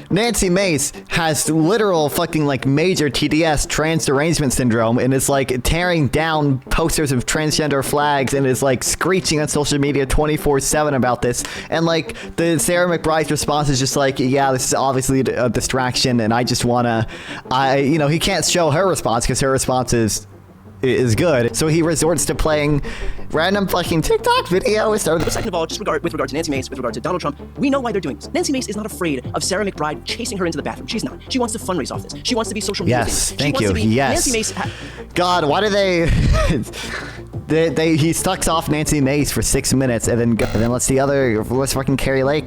Nancy Mace has literal fucking like major TDS, trans derangement syndrome, and is like tearing down posters of transgender flags and is like screeching on social media 24/7 about this. And like the Sarah McBride's response is just like, yeah, this is obviously a distraction, and I just wanna, he can't show her response because her response is good, so he resorts to playing random fucking TikTok videos. But second of all, just with regard to Nancy Mace, with regard to Donald Trump, we know why they're doing this. Nancy Mace is not afraid of Sarah McBride chasing her into the bathroom. She's not. She wants to fundraise off this. She wants to be social media. Yes, thank you. Yes. Nancy Mace God, why do they? He sucks off Nancy Mace for 6 minutes, and then let's fucking Kari Lake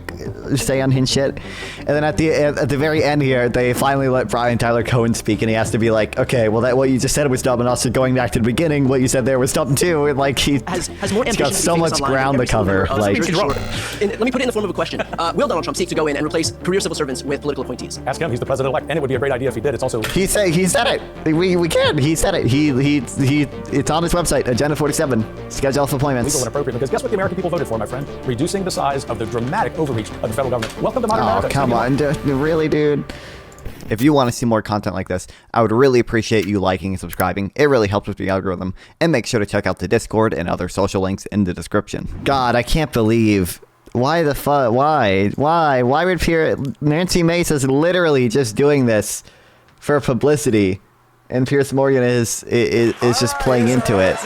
say unhinged shit, and then at the very end here, they finally let Brian Tyler-Cohen speak, and he has to be like, okay, well what you just said was dumb, and also going back to the beginning, what you said there was dumb too, and like he's got so much ground to cover. Like, let me put it in the form of a question. Will Donald Trump seek to go in and replace career civil servants with political appointees? Ask him. He's the president-elect, and it would be a great idea if he did. It's also he said it. We can. He said it. It's on his website, Agenda 47, schedule of appointments. Legal and appropriate, because guess what the American people voted for, my friend? Reducing the size of the dramatic overreach of the federal government. Welcome to modern America. Oh, come on, really, dude. If you want to see more content like this, I would really appreciate you liking and subscribing. It really helps with the algorithm. And make sure to check out the Discord and other social links in the description. God, I can't believe. Why the fuck? Why? Why would Nancy Mace is literally just doing this for publicity, and Piers Morgan is just playing into it.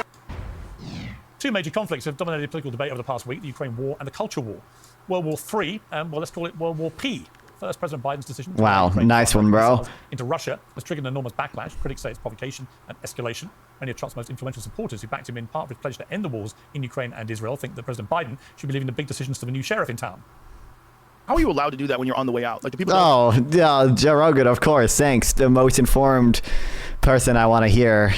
Two major conflicts have dominated political debate over the past week: the Ukraine war and the culture war. World War III, well, let's call it World War P. First, President Biden's decision. Wow, nice one, bro. Into Russia has triggered an enormous backlash. Critics say it's provocation and escalation. Many of Trump's most influential supporters, who backed him in part of his pledge to end the wars in Ukraine and Israel, think that President Biden should be leaving the big decisions to the new sheriff in town. How are you allowed to do that when you're on the way out? Like, the people. Oh, yeah, Joe Rogan, of course. Thanks, the most informed person I want to hear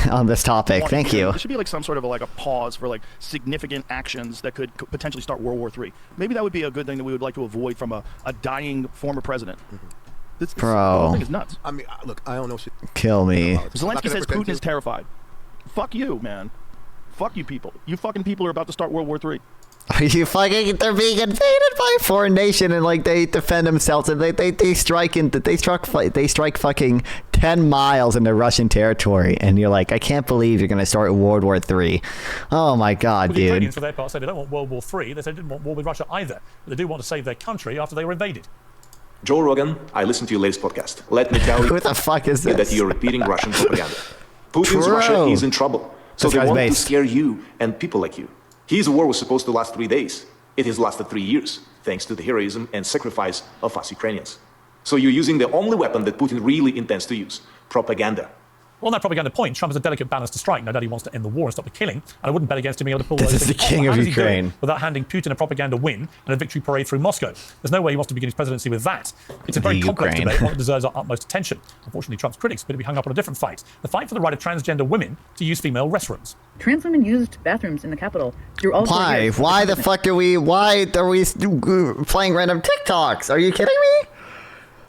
on this topic. Thank you. There should be like some sort of a pause for like significant actions that could potentially start World War III. Maybe that would be a good thing that we would like to avoid from a dying former president. This whole thing is nuts. I mean, look, I don't know shit. Kill me. Zelensky says Putin is terrified. Fuck you, man. Fuck you people. You fucking people are about to start World War III. Are you fucking? They're being invaded by a foreign nation, and like they defend themselves, and they strike fucking 10 miles into Russian territory, and you're like, I can't believe you're gonna start World War III. Oh my God, dude. The Ukrainians, for their part, say they don't want World War III. They said they didn't want war with Russia either, but they do want to save their country after they were invaded. Joe Rogan, I listened to your latest podcast. Let me tell you who the fuck is this? That you're repeating Russian propaganda. Putin's Russia is in trouble, so they want to scare you and people like you. His war was supposed to last 3 days. It has lasted 3 years, thanks to the heroism and sacrifice of us Ukrainians. So you're using the only weapon that Putin really intends to use, propaganda. Well, on that propaganda point, Trump has a delicate balance to strike. No doubt he wants to end the war and stop the killing, and I wouldn't bet against him being able to pull this is the king of Ukraine without handing Putin a propaganda win and a victory parade through Moscow. There's no way he wants to begin his presidency with that. It's a very complex debate, one that deserves our utmost attention. Unfortunately, Trump's critics appear to be hung up on a different fight: the fight for the right of transgender women to use female restrooms. Trans women used bathrooms in the Capitol. Why? Why the fuck are we? Why are we playing random TikToks? Are you kidding me?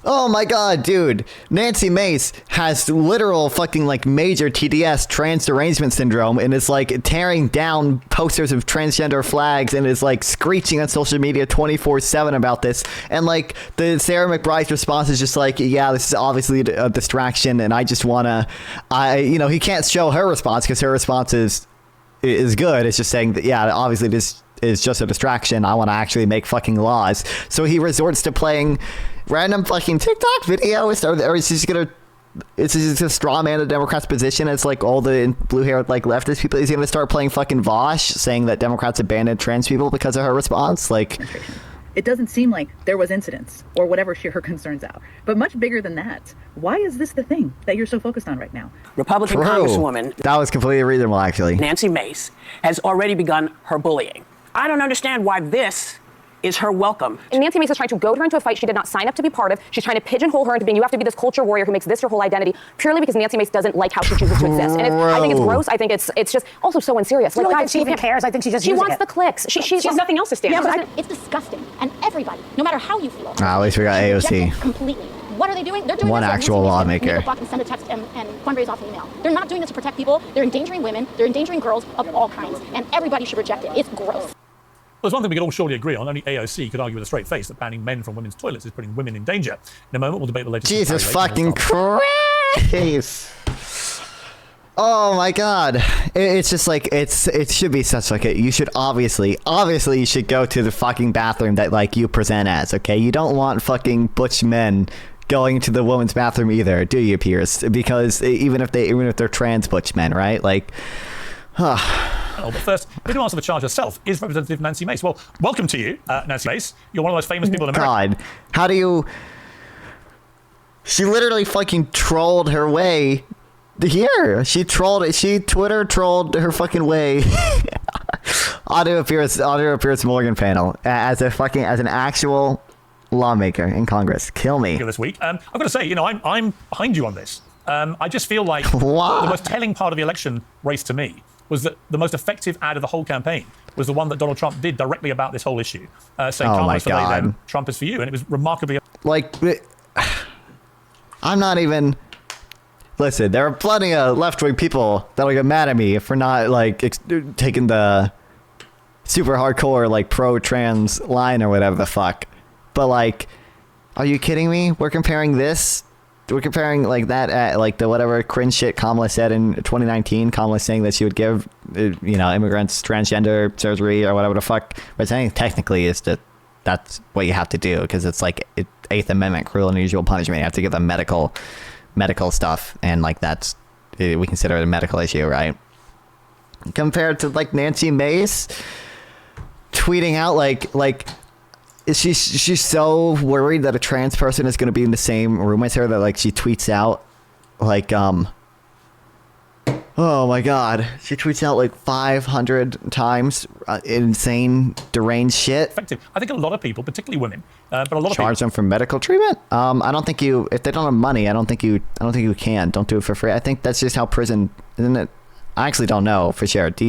Oh my God, dude. Nancy Mace has literal fucking like major TDS, trans derangement syndrome, and is like tearing down posters of transgender flags and is like screeching on social media 24/7 about this. And like the Sarah McBride's response is just like, yeah, this is obviously a distraction, and I just wanna, he can't show her response because her response is good. It's just saying that, yeah, obviously this is just a distraction. I want to actually make fucking laws. So he resorts to playing random fucking TikTok videos, or is he just gonna? It's just a straw man of the Democrats' position. It's like all the blue-haired like leftist people. He's gonna start playing fucking Vosh, saying that Democrats abandoned trans people because of her response. Like, it doesn't seem like there was incidents or whatever her concerns are. But much bigger than that, why is this the thing that you're so focused on right now? Republican Congresswoman that was completely reasonable, actually. Nancy Mace has already begun her bullying. I don't understand why this is her welcome. And Nancy Mace is trying to goad her into a fight she did not sign up to be part of. She's trying to pigeonhole her into being, you have to be this culture warrior who makes this your whole identity, purely because Nancy Mace doesn't like how she chooses to exist. And I think it's gross. I think it's just also so unserious. Like, guys, she even cares. I think she just wants the clicks. She has nothing else to stand for. Yeah, it's disgusting. And everybody, no matter how you feel. At least we got AOC. Completely. What are they doing? They're doing one this actual lawmaker. And send a text and fundraise off an email. They're not doing this to protect people. They're endangering women. They're endangering girls of all kinds. And everybody should reject it. It's gross. There's one thing we can all surely agree on. Only AOC could argue with a straight face that banning men from women's toilets is putting women in danger. In a moment, we'll debate the latest. Jesus fucking Christ! Oh my God! It's just like it should be such like you should obviously you should go to the fucking bathroom that like you present as. Okay, you don't want fucking butch men going to the women's bathroom either, do you, Piers? Because even if they're trans butch men, right? Like. But first, here to answer the charge herself is Representative Nancy Mace. Well, welcome to you, Nancy Mace. You're one of the most famous people in America. God, how do you... She literally fucking trolled her way here. She Twitter trolled her fucking way onto a Piers Morgan panel as an actual lawmaker in Congress. Kill me. This week, I've got to say, I'm behind you on this. I just feel like Why? The most telling part of the election race to me was that the most effective ad of the whole campaign was the one that Donald Trump did directly about this whole issue, saying Kamala's for they, them, Trump is for you, and it was remarkably... Like, I'm not even... Listen, there are plenty of left-wing people that'll get mad at me for not, like, taking the super hardcore, like, pro-trans line or whatever the fuck. But, like, are you kidding me? We're comparing like that at like the whatever cringe shit Kamala said in 2019. Kamala saying that she would give immigrants transgender surgery or whatever the fuck. But saying technically is that's what you have to do because it's like Eighth Amendment cruel and unusual punishment. You have to give them medical stuff, and like that's we consider it a medical issue, right? Compared to like Nancy Mace tweeting out like. She's so worried that a trans person is going to be in the same room as her that like she tweets out like oh my God, she tweets out like 500 times insane deranged shit. Effective. I think a lot of people, particularly women, but a lot of charge them for medical treatment. I don't think if they don't have money, I don't think you can. Don't do it for free. I think that's just how prison, isn't it? I actually don't know for sure. Do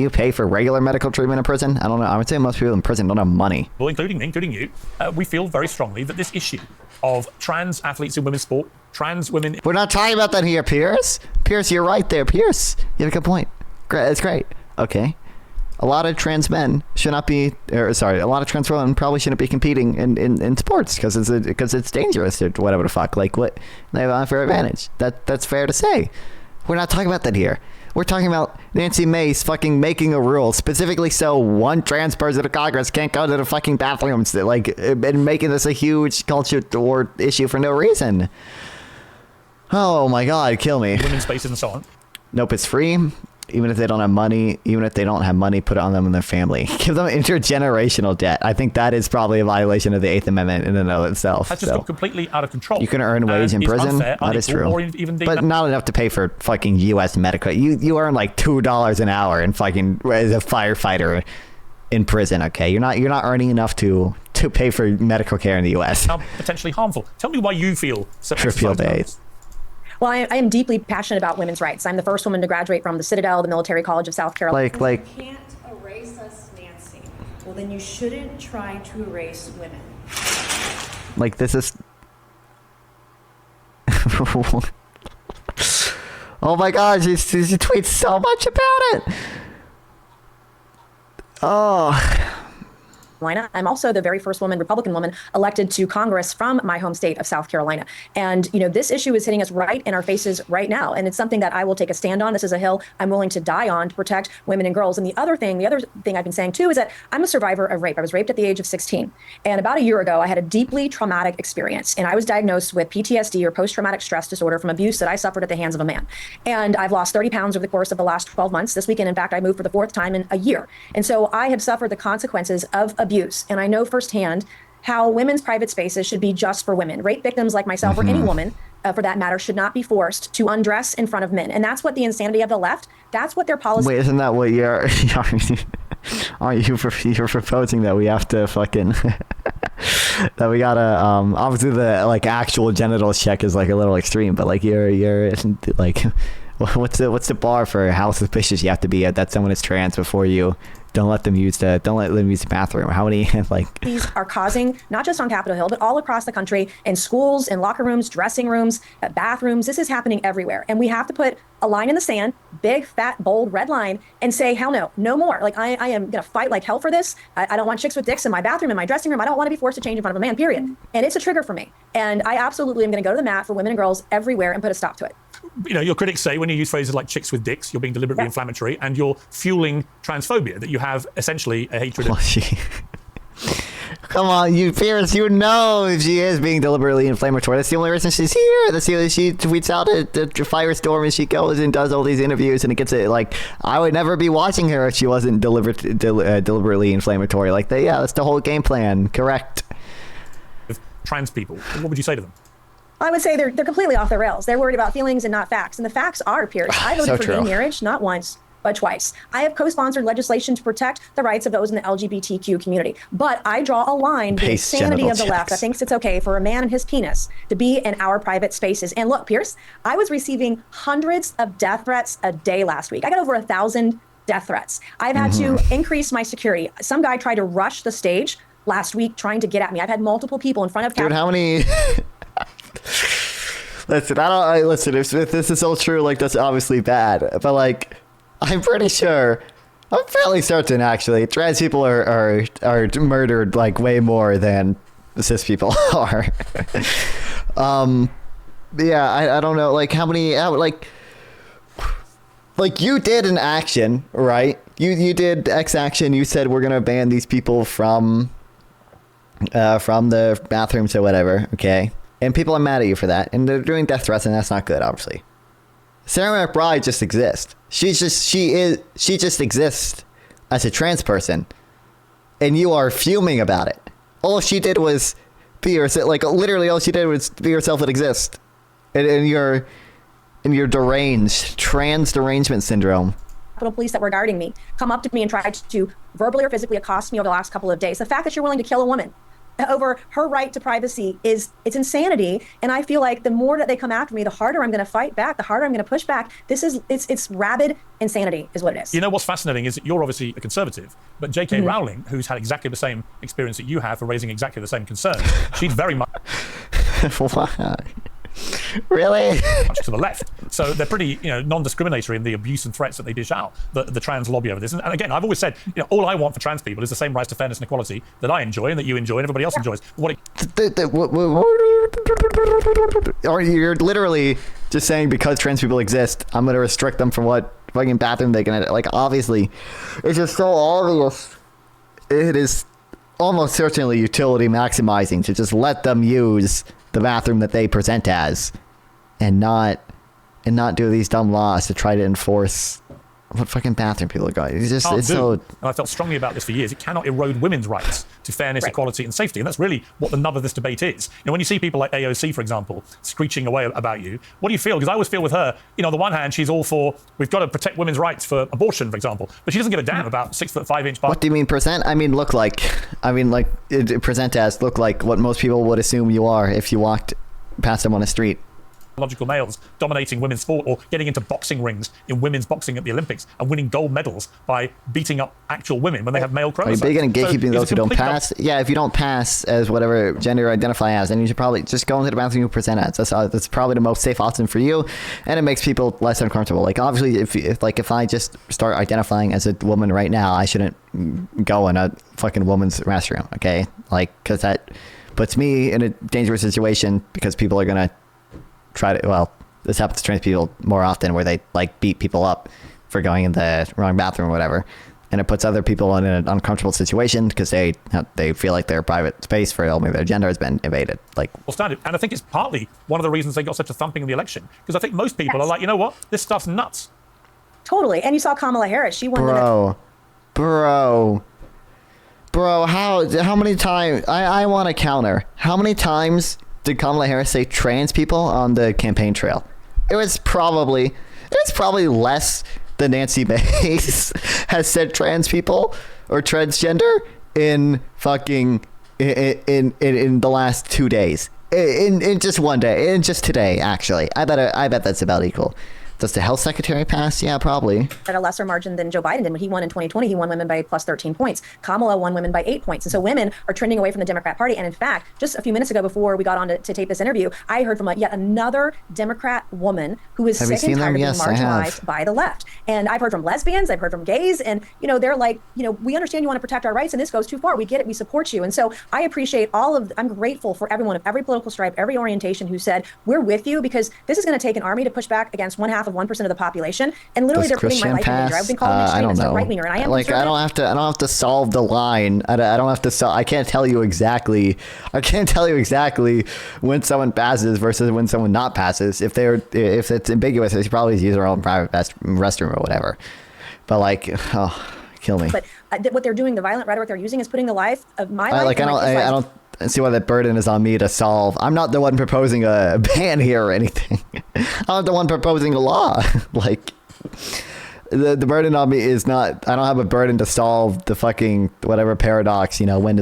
you pay for regular medical treatment in prison? I don't know. I would say most people in prison don't have money. Well, including you, we feel very strongly that this issue of trans athletes in women's sport, trans women... We're not talking about that here, Piers. Piers, you're right there. Piers, you have a good point. Great, that's great. Okay. A lot of trans men should not be... a lot of trans women probably shouldn't be competing in sports because it's dangerous or whatever the fuck. Like, what? They have an unfair advantage. That's fair to say. We're not talking about that here. We're talking about Nancy Mace fucking making a rule specifically so one trans person in Congress can't go to the fucking bathrooms, like, and making this a huge culture war issue for no reason. Oh my God, kill me. Women's spaces and so on. Nope, it's free. Even if they don't have money, put it on them and their family. Give them intergenerational debt. I think that is probably a violation of the Eighth Amendment in and of itself. That's just got completely out of control. You can earn wage in prison. Unfair, that is true. But not enough to pay for fucking U.S. medical. You earn like $2 an hour in fucking as a firefighter in prison. Okay, you're not earning enough to pay for medical care in the U.S. How potentially harmful. Tell me why you feel so. Trivial days. Well, I am deeply passionate about women's rights. I'm the first woman to graduate from the Citadel, the Military College of South Carolina. Like you can't erase us, Nancy. Well, then you shouldn't try to erase women. Like this is... Oh my God, she tweets so much about it. Oh... I'm also the very first Republican woman elected to Congress from my home state of South Carolina. And, this issue is hitting us right in our faces right now. And it's something that I will take a stand on. This is a hill I'm willing to die on to protect women and girls. And the other thing I've been saying too is that I'm a survivor of rape. I was raped at the age of 16. And about a year ago, I had a deeply traumatic experience. And I was diagnosed with PTSD or post-traumatic stress disorder from abuse that I suffered at the hands of a man. And I've lost 30 pounds over the course of the last 12 months. This weekend, in fact, I moved for the 4th time in a year. And so I have suffered the consequences of abuse. And I know firsthand how women's private spaces should be just for women. Rape victims like myself or any woman, for that matter, should not be forced to undress in front of men. And that's what the insanity of the left, that's what their policy... Wait, isn't that what you're... Aren't you proposing that we have to fucking... that we gotta... obviously the, like, actual genitals check is, like, a little extreme, but, like, you're like... What's the bar for how suspicious you have to be that someone is trans before you don't let them use the bathroom. How many like these are causing, not just on Capitol Hill, but all across the country, in schools, in locker rooms, dressing rooms, bathrooms. This is happening everywhere. And we have to put a line in the sand, big, fat, bold, red line, and say, hell no, no more. Like, I am going to fight like hell for this. I don't want chicks with dicks in my bathroom, in my dressing room. I don't want to be forced to change in front of a man, period. And it's a trigger for me. And I absolutely am going to go to the mat for women and girls everywhere and put a stop to it. You know, your critics say when you use phrases like chicks with dicks, you're being deliberately inflammatory and you're fueling transphobia, that you have essentially a hatred of... Come on, you Piers, you know she is being deliberately inflammatory. That's the only reason she's here. That's the only she tweets out at the firestorm and she goes and does all these interviews and it gets it like, I would never be watching her if she wasn't deliberately inflammatory. Like, that's the whole game plan. Correct. Trans people, what would you say to them? I would say they're completely off the rails. They're worried about feelings and not facts. And the facts are, Piers, I voted for gay marriage, not once, but twice. I have co-sponsored legislation to protect the rights of those in the LGBTQ community. But I draw a line, the insanity of the left that thinks it's okay for a man and his penis to be in our private spaces. And look, Piers, I was receiving hundreds of death threats a day last week. I got over 1,000 death threats. I've had to increase my security. Some guy tried to rush the stage last week trying to get at me. I've had multiple people in front of... Dude, how many... Listen, if this is all true, like, that's obviously bad. But, like, I'm pretty sure, I'm fairly certain, actually, trans people are murdered, like, way more than cis people are. Yeah, I don't know, like, how many, like, you did an action, right? You did X action. You said we're going to ban these people from the bathrooms or whatever, okay? And people are mad at you for that. And they're doing death threats, and that's not good, obviously. Sarah McBride just exists. She just exists as a trans person. And you are fuming about it. All she did was be herself. Like, literally all she did was be herself and exist. And you're deranged. Trans derangement syndrome. Police that were guarding me come up to me and try to verbally or physically accost me over the last couple of days. The fact that you're willing to kill a woman over her right to privacy it's insanity. And I feel like the more that they come after me, the harder I'm going to fight back, the harder I'm going to push back. It's rabid insanity is what it is. You know what's fascinating is that you're obviously a conservative, but J.K. Rowling, who's had exactly the same experience that you have for raising exactly the same concerns, she's very much... Really? Much to the left. So they're pretty, non-discriminatory in the abuse and threats that they dish out, the trans lobby over this. And again, I've always said, all I want for trans people is the same rights to fairness and equality that I enjoy and that you enjoy and everybody else enjoys. You're literally just saying because trans people exist, I'm going to restrict them from what fucking bathroom they can, like, obviously. It's just so obvious. It is almost certainly utility maximizing to just let them use the bathroom that they present as and not do these dumb laws to try to enforce what fucking bathroom people are going. And I felt strongly about this for years. It cannot erode women's rights to fairness, equality, and safety. And that's really what the nub of this debate is. When you see people like AOC, for example, screeching away about you, what do you feel? Because I always feel with her, on the one hand, she's all for, we've got to protect women's rights for abortion, for example, but she doesn't give a damn about 6'5" What do you mean present? I mean, look like. I mean, like, present as look like what most people would assume you are if you walked past them on a street. Biological males dominating women's sport or getting into boxing rings in women's boxing at the Olympics and winning gold medals by beating up actual women when they have male chromosomes. Are you big in gatekeeping those who don't pass? Yeah, if you don't pass as whatever gender you identify as, then you should probably just go into the bathroom you present as. That's probably the most safe option for you, and it makes people less uncomfortable. Like, obviously, if I just start identifying as a woman right now, I shouldn't go in a fucking woman's restroom, okay? Like, because that puts me in a dangerous situation because people are gonna try to, this happens to trans people more often where they like beat people up for going in the wrong bathroom or whatever, and it puts other people in an uncomfortable situation because they feel like their private space for maybe their gender has been invaded. Like, and I think it's partly one of the reasons they got such a thumping in the election, because I think most people are like, you know what, this stuff's nuts. Totally. And you saw Kamala Harris, she won bro, how many times I want to counter, how many times did Kamala Harris say trans people on the campaign trail? It was probably less than Nancy Mace has said trans people or transgender in fucking in the last 2 days. In just one day, in just today, actually. I bet that's about equal. Does the health secretary pass? Yeah, probably. At a lesser margin than Joe Biden did. When he won in 2020, he won women by plus 13 points. Kamala won women by 8 points. And so women are trending away from the Democrat Party. And in fact, just a few minutes ago before we got on to tape this interview, I heard from yet another Democrat woman who is sick and tired of being marginalized by the left. And I've heard from lesbians, I've heard from gays, and they're like, we understand you want to protect our rights and this goes too far. We get it, we support you. And so I appreciate I'm grateful for everyone of every political stripe, every orientation who said, we're with you, because this is going to take an army to push back against 1/2% of the population. And literally, they're putting my life in danger. I've been calling extremist and right-winger, and I am I don't have to solve the line. I don't have to. I can't tell you exactly. When someone passes versus when someone not passes. If it's ambiguous, they should probably use their own private restroom or whatever. But kill me. But what they're doing, the violent rhetoric they're using, is putting the life of my life. I don't see why that burden is on me to solve. I'm not the one proposing a ban here or anything. I'm not the one proposing a law. The burden on me is not. I don't have a burden to solve the fucking whatever paradox. When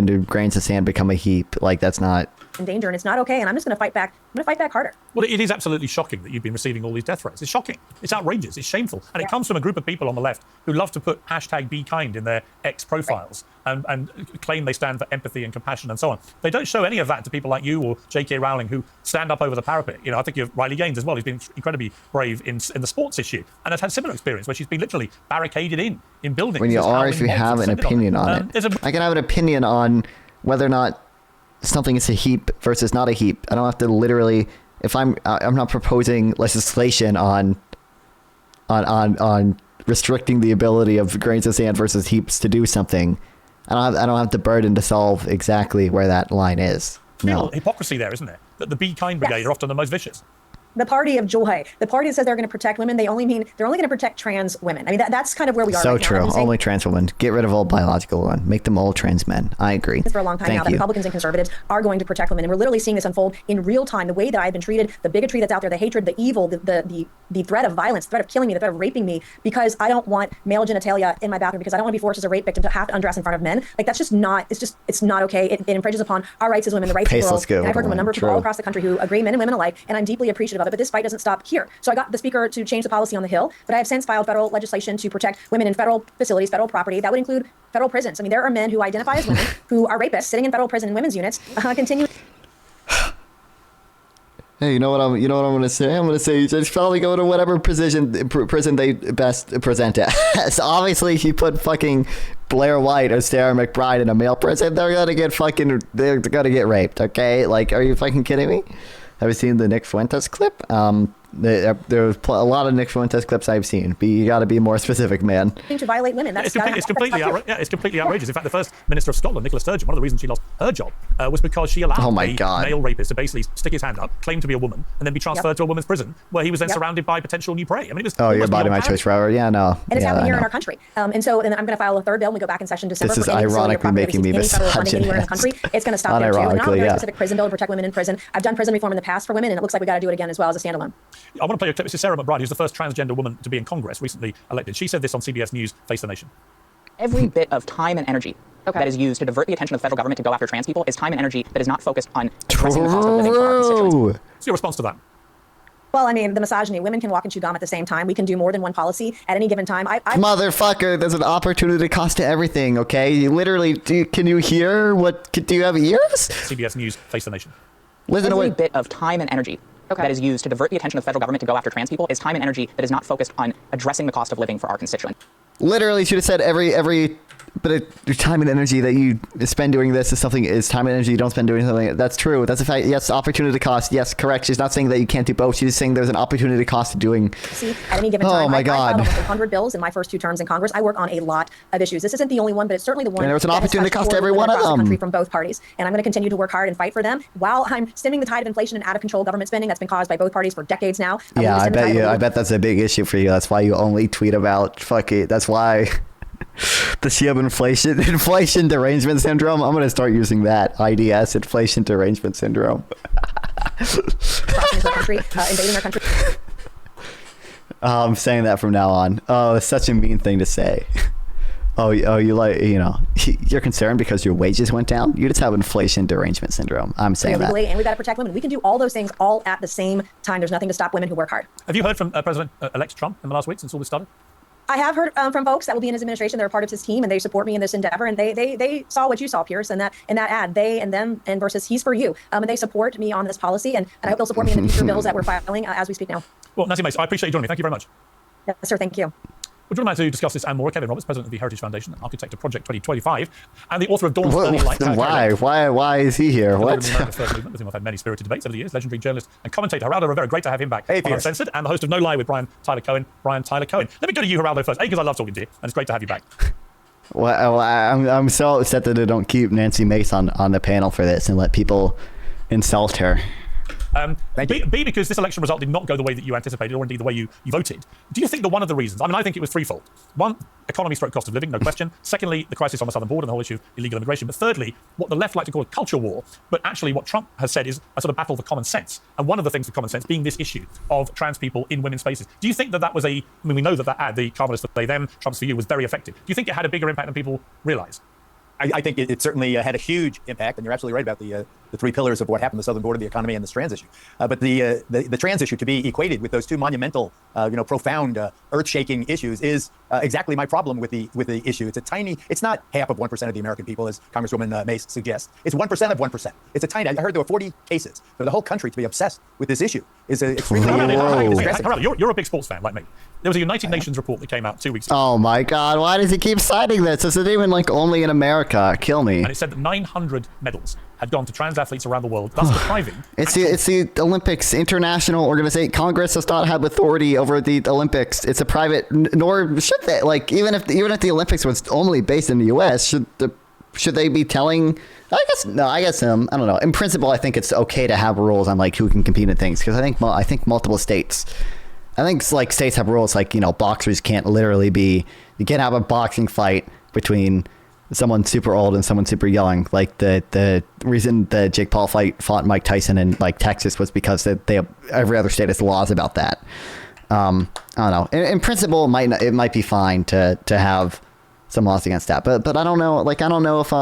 do grains of sand become a heap? That's not in danger, and it's not okay. And I'm just going to fight back. I'm going to fight back harder. Well, it is absolutely shocking that you've been receiving all these death threats. It's shocking. It's outrageous. It's shameful. And it comes from a group of people on the left who love to put #BeKind in their ex profiles and claim they stand for empathy and compassion and so on. They don't show any of that to people like you or J.K. Rowling, who stand up over the parapet. I think you have Riley Gaines as well, who's been incredibly brave in the sports issue and has had similar experience where she's been literally barricaded in buildings. When you have an opinion on it. I can have an opinion on whether or not something is a heap versus not a heap. I don't have to literally, if I'm not proposing legislation on restricting the ability of grains of sand versus heaps to do something. I don't have the burden to solve exactly where that line is. No. Hypocrisy there, isn't there? That the Be Kind Brigade are often the most vicious. The party of joy, the party that says they're going to protect women, they're only going to protect trans women. I mean, that's kind of where we are. So right true. Now. Only trans women. Get rid of all biological women. Make them all trans men. I agree. For a long time now, that Republicans and conservatives are going to protect women, and we're literally seeing this unfold in real time. The way that I've been treated, the bigotry that's out there, the hatred, the evil, the threat of violence, the threat of killing me, the threat of raping me, because I don't want male genitalia in my bathroom, because I don't want to be forced as a rape victim to have to undress in front of men. That's just not. It's not okay. It infringes upon our rights as women, the rights of girls. And I've heard from a number of people all across the country who agree, men and women alike, and I'm deeply appreciative of it. But this fight doesn't stop here. So I got the speaker to change the policy on the Hill, but I have since filed federal legislation to protect women in federal facilities, federal property. That would include federal prisons. I mean, there are men who identify as women who are rapists sitting in federal prison in women's units, continue. Hey, you know what I'm going to say? I'm going to say you just probably go to whatever prison they best present it. So obviously, if you put fucking Blair White or Sarah McBride in a male prison, they're going to get raped. Okay, are you fucking kidding me? Have you seen the Nick Fuentes clip? There's a lot of Nick Fuentes clips I've seen, but you got to be more specific, man. To violate women. It's completely outrageous. In fact, the first Minister of Scotland, Nicola Sturgeon, one of the reasons she lost her job was because she allowed a male rapist to basically stick his hand up, claim to be a woman, and then be transferred to a women's prison, where he was then surrounded by potential new prey. I mean, it was. Oh, your body, my choice forever. Yeah, no. And it's happening here in our country. And I'm going to file a third bill when we go back in session December. This is ironically making me misogynist. Anywhere in the country, it's going to stop there too. And not a specific prison bill to protect women in prison. I've done prison reform in the past for women, and it looks like we got to do it again as well as a standalone. I want to play a clip. This is Sarah McBride, who's the first transgender woman to be in Congress, recently elected. She said this on CBS News, Face the Nation. Every bit of time and energy that is used to divert the attention of the federal government to go after trans people is time and energy that is not focused on addressing the cost of living for our constituents. What's your response to that? Well, I mean, the misogyny. Women can walk and chew gum at the same time. We can do more than one policy at any given time. Motherfucker, there's an opportunity cost to everything, okay? You literally, can you hear what, do you have ears? CBS News, Face the Nation. Listen Every bit of time and energy that is used to divert the attention of the federal government to go after trans people is time and energy that is not focused on addressing the cost of living for our constituents. Literally, should have said every bit of time and energy that you spend doing this is time and energy you don't spend doing something. That's true. That's a fact. Yes, opportunity cost. Yes, correct. She's not saying that you can't do both. She's saying there's an opportunity cost to doing. See, at any given time. Oh my God. I filed almost 100 bills in my first 2 terms in Congress. I work on a lot of issues. This isn't the only one, but it's certainly the one. And there was an opportunity cost to every one of them. Country from both parties, and I'm going to continue to work hard and fight for them while I'm stemming the tide of inflation and out of control government spending that's been caused by both parties for decades now. Yeah, I bet that's a big issue for you. That's why you only tweet about That's why. The Shield inflation derangement syndrome. I'm gonna start using that. IDS, inflation derangement syndrome. Invading our country. I'm saying that from now on. Oh, it's such a mean thing to say. you like, you're concerned because your wages went down. You just have inflation derangement syndrome. I'm saying that. And we got to protect women. We can do all those things all at the same time. There's nothing to stop women who work hard. Have you heard from President-elect Trump in the last week since all this started? I have heard from folks that will be in his administration. They're a part of his team, and they support me in this endeavor. And they saw what you saw, Piers, in that ad. They and them, and versus he's for you. And they support me on this policy, and I hope they'll support me in the future bills that we're filing as we speak now. Well, Nancy Mace, I appreciate you joining me. Thank you very much. Yes, sir. Thank you. We're joined now to discuss this and more. Kevin Roberts, president of the Heritage Foundation, architect of Project 2025, and the author of Dawn's Early Light. Why is he here? What? First movement, with whom I've had many spirited debates over the years. Legendary journalist and commentator Geraldo Rivera. Great to have him back. Hey, on Uncensored, and the host of No Lie with Tyler-Cohen. Let me go to you, Geraldo, first. Because I love talking to you, and it's great to have you back. Well, I'm so upset that they don't keep Nancy Mace on the panel for this and let people insult her. B, because this election result did not go the way that you anticipated, or indeed the way you voted. Do you think that one of the reasons, I think it was threefold. One, economy stroke cost of living, no question. Secondly, the crisis on the southern border and the whole issue of illegal immigration. But thirdly, what the left like to call a culture war, but actually what Trump has said is a sort of battle for common sense. And one of the things for common sense being this issue of trans people in women's spaces. Do you think that was we know that ad, the Carmelist for they, them, Trump's for you, was very effective. Do you think it had a bigger impact than people realize? I think it certainly had a huge impact, and you're absolutely right about the three pillars of what happened on the southern border, the economy, and this trans issue. But the trans issue, to be equated with those two monumental, profound, earth-shaking issues, is exactly my problem with the issue. It's not half of 1% of the American people, as Congresswoman Mace suggests. It's 1% of 1%. It's a tiny. I heard there were 40 cases. For the whole country to be obsessed with this issue is extremely. You're a big sports fan like me. There was a United Nations report that came out 2 weeks ago. Oh my God! Why does he keep citing this? Is it even only in America? Kill me. And it said that 900 medals had gone to trans athletes around the world, thus depriving. It's the Olympics International Organization. Congress does not have authority over the Olympics. It's a private, nor should they. Even if the Olympics was only based in the U.S., should they be telling? I don't know. In principle, I think it's okay to have rules on who can compete in things, because I think multiple states. I think states have rules boxers can't literally be. You can't have a boxing fight between someone super old and someone super young. The reason the Jake Paul fight fought Mike Tyson in Texas was because every other state has laws about that. I don't know. In principle, it might be fine to have some laws against that, but I don't know. I don't know if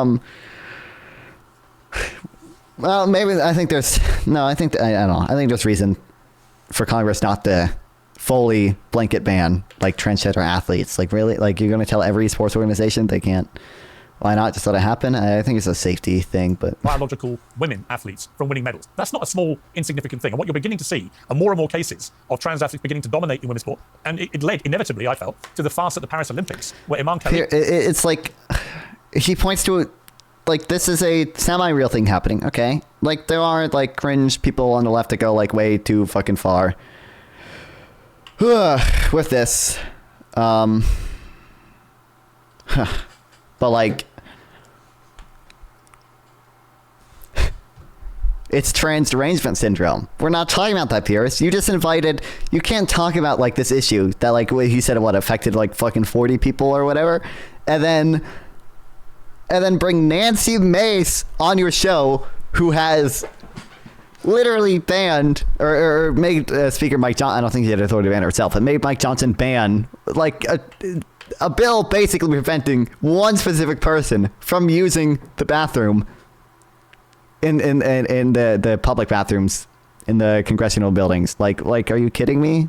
well, maybe I think there's no. I think I don't know. I think there's reason for Congress not to fully blanket ban transgender athletes. Really, you're going to tell every sports organization they can't. Why not just let it happen? I think it's a safety thing, but biological women athletes from winning medals. That's not a small, insignificant thing. And what you're beginning to see are more and more cases of trans athletes beginning to dominate in women's sport. And it led, inevitably, I felt, to the farce at the Paris Olympics, where Iman Khif... It's he points to it, this is a semi-real thing happening, okay? There are, cringe people on the left that go, way too fucking far. With this. But it's trans derangement syndrome. We're not talking about that, Piers. You can't talk about this issue that he said affected fucking 40 people or whatever, and then bring Nancy Mace on your show, who has literally banned or made Speaker Mike Johnson. I don't think he had authority to ban it herself, but made Mike Johnson ban a bill basically preventing one specific person from using the bathroom in the public bathrooms in the congressional buildings. Are you kidding me?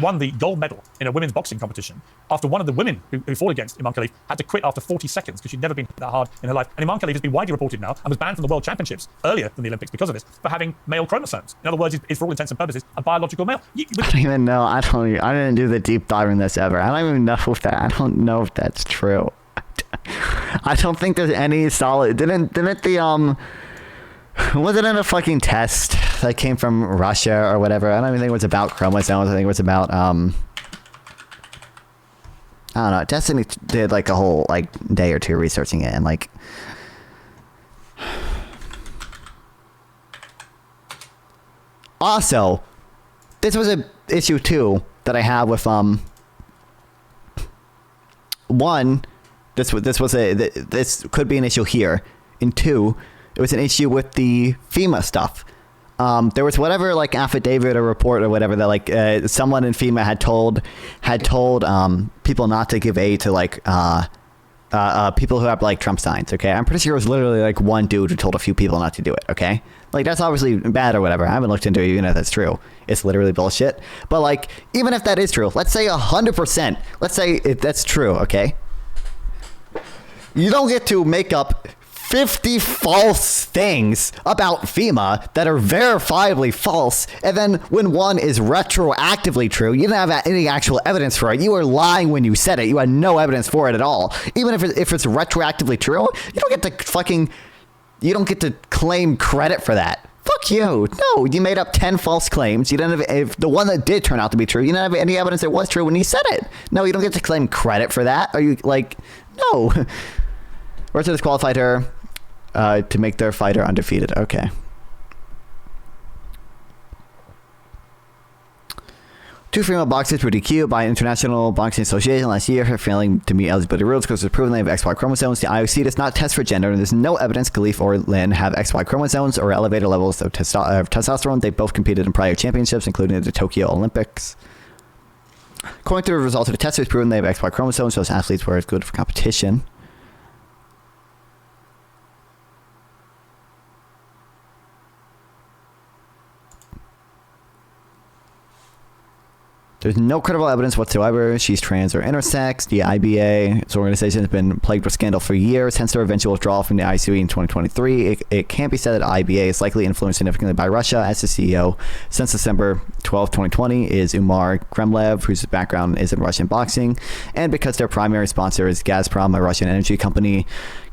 Won the gold medal in a women's boxing competition after one of the women who fought against Iman Khif had to quit after 40 seconds because she'd never been hit that hard in her life. And Iman Khif has been widely reported now and was banned from the World Championships earlier than the Olympics because of this, for having male chromosomes. In other words, is for all intents and purposes a biological male. I don't even know. I didn't do the deep dive in this ever. I don't even know if that. I don't know if that's true. I don't think there's any solid. Didn't the was it in a fucking test that came from Russia or whatever? I don't even think it was about chromosomes. I think it was about I don't know. Destiny did a whole day or two researching it, and also this was a issue too that I have with one, this could be an issue here, and two, it was an issue with the FEMA stuff. there was whatever like affidavit or report or whatever that like someone in FEMA had told people not to give aid to like people who have like Trump signs. Okay, I'm pretty sure it was literally like one dude who told a few people not to do it. Okay, like that's obviously bad or whatever. I haven't looked into it even if that's true. It's literally bullshit. But like even if that is true, let's say 100%. Let's say that's true. Okay, you don't get to make up 50 false things about FEMA that are verifiably false, and then when one is retroactively true, you didn't have any actual evidence for it. You were lying when you said it. You had no evidence for it at all. Even if it's retroactively true, you don't get to claim credit for that. Fuck you. No, you made up 10 false claims. You didn't have, if the one that did turn out to be true, you didn't have any evidence it was true when you said it. No, you don't get to claim credit for that. Are you like, no. Russia disqualified her to make their fighter undefeated. Okay. Two female boxers were DQ'd by International Boxing Association last year for failing to meet eligibility rules because it's proven they have XY chromosomes. The IOC does not test for gender, and there's no evidence Khif or Lynn have XY chromosomes or elevated levels of testosterone. They both competed in prior championships, including the Tokyo Olympics. According to the results of the test, it's proven they have XY chromosomes, so those athletes were as good for competition. There's no credible evidence whatsoever she's trans or intersex. The IBA, its organization, has been plagued with scandal for years, hence their eventual withdrawal from the ICE in 2023. It can't be said that IBA is likely influenced significantly by Russia, as the CEO since December 12, 2020 is Umar Kremlev, whose background is in Russian boxing, and because their primary sponsor is Gazprom, a Russian energy company.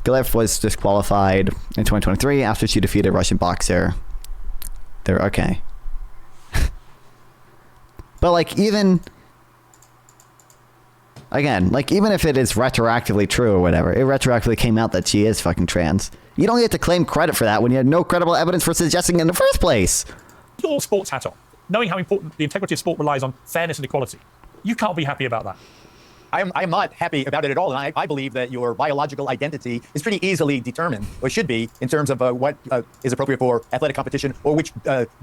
Khif was disqualified in 2023 after she defeated a Russian boxer. They're okay. But like even if it is retroactively true or whatever, it retroactively came out that she is fucking trans. You don't get to claim credit for that when you had no credible evidence for suggesting it in the first place. Your sports hat on, knowing how important the integrity of sport relies on fairness and equality. You can't be happy about that. I'm not happy about it at all, and I believe that your biological identity is pretty easily determined, or should be, in terms of what is appropriate for athletic competition or which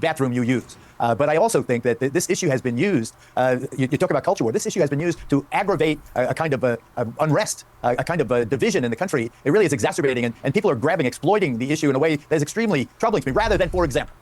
bathroom you use. But I also think that this issue has been used, you talk about culture war, this issue has been used to aggravate a kind of unrest, a kind of a division in the country. It really is exacerbating, and people are exploiting the issue in a way that is extremely troubling to me, rather than, for example,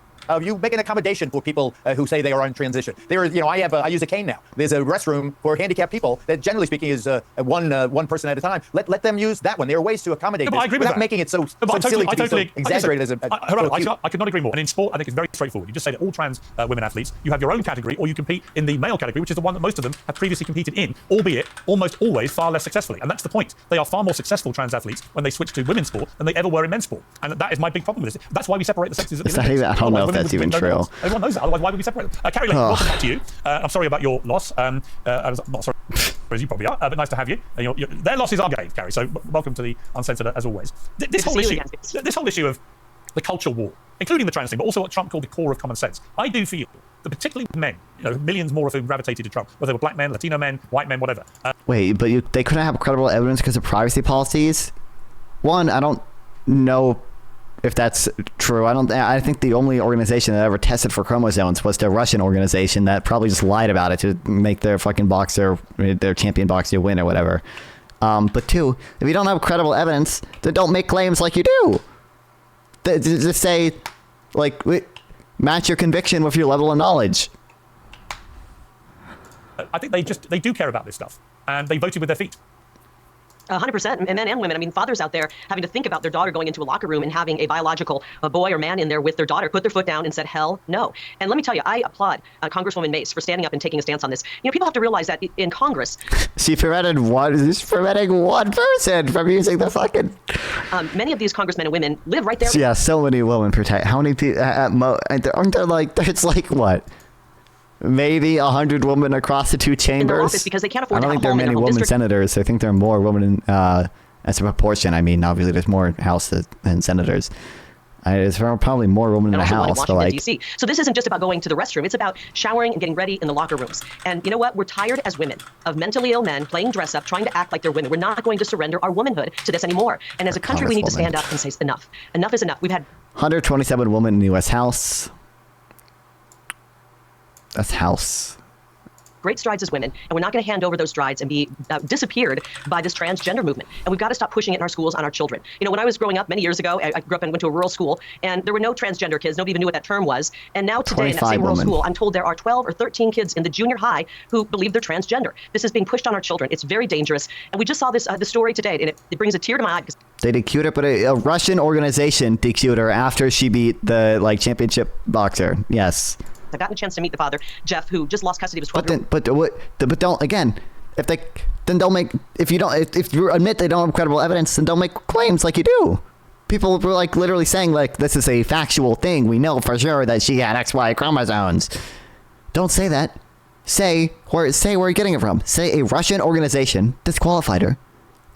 you make an accommodation for people who say they are on transition. I use a cane now. There's a restroom for handicapped people that, generally speaking, is one person at a time. Let them use that one. There are ways to accommodate this without making it so silly to be so exaggerated. I could not agree more. And in sport, I think it's very straightforward. You just say that all trans women athletes, you have your own category, or you compete in the male category, which is the one that most of them have previously competed in, albeit almost always far less successfully. And that's the point. They are far more successful trans athletes when they switch to women's sport than they ever were in men's sport. And that is my big problem with this. That's why we separate the sexes at the Olympics. I don't know if that's even true. Everyone knows that. Otherwise, why would we separate them? Kari Lake, welcome back to you. I'm sorry about your loss. I'm not sorry as you probably are, but nice to have you. Their losses are gay, Kari. So welcome to the Uncensored as always. This whole issue of the culture war, including the trans thing, but also what Trump called the core of common sense. I do feel that particularly with men, millions more of whom gravitated to Trump, whether they were black men, Latino men, white men, whatever. Wait, but they couldn't have credible evidence because of privacy policies? One, I don't know if that's true. I think the only organization that ever tested for chromosomes was the Russian organization that probably just lied about it to make their fucking boxer, their champion boxer, win or whatever. But two, if you don't have credible evidence, then don't make claims like you do. Just say, like, match your conviction with your level of knowledge. I think they do care about this stuff, and they voted with their feet. 100%, men and women. I mean, fathers out there having to think about their daughter going into a locker room and having a biological boy or man in there with their daughter put their foot down and said, hell no. And let me tell you, I applaud Congresswoman Mace for standing up and taking a stance on this. People have to realize that in Congress... She's preventing one person from using the fucking... many of these congressmen and women live right there. Yeah, so many women protect. How many people... aren't there like... There's like, what? Maybe 100 women across the two chambers. In their office because they can't afford I don't think there are many women senators. I think there are more women as a proportion. I mean, obviously there's more House than senators. There's probably more women in the House. Washington, D.C. So this isn't just about going to the restroom. It's about showering and getting ready in the locker rooms. And you know what? We're tired as women of mentally ill men playing dress up, trying to act like they're women. We're not going to surrender our womanhood to this anymore. And as a country, we need to stand up and say enough. Enough is enough. We've had 127 women in the U.S. House. That's House. Great strides as women, and we're not going to hand over those strides and be disappeared by this transgender movement. And we've got to stop pushing it in our schools on our children. You know, when I was growing up many years ago, I grew up and went to a rural school, and there were no transgender kids. Nobody even knew what that term was. And now today, in that same rural school, I'm told there are 12 or 13 kids in the junior high who believe they're transgender. This is being pushed on our children. It's very dangerous. And we just saw this the story today, and it brings a tear to my eye. They DQ'd her, but a Russian organization DQ'd her after she beat the championship boxer. Yes. I've gotten a chance to meet the father, Jeff, who just lost custody of his 12-year-old. But don't again. If you admit they don't have credible evidence, then don't make claims like you do. People were like literally saying like this is a factual thing. We know for sure that she had XY chromosomes. Don't say that. Say where you're getting it from. Say a Russian organization disqualified her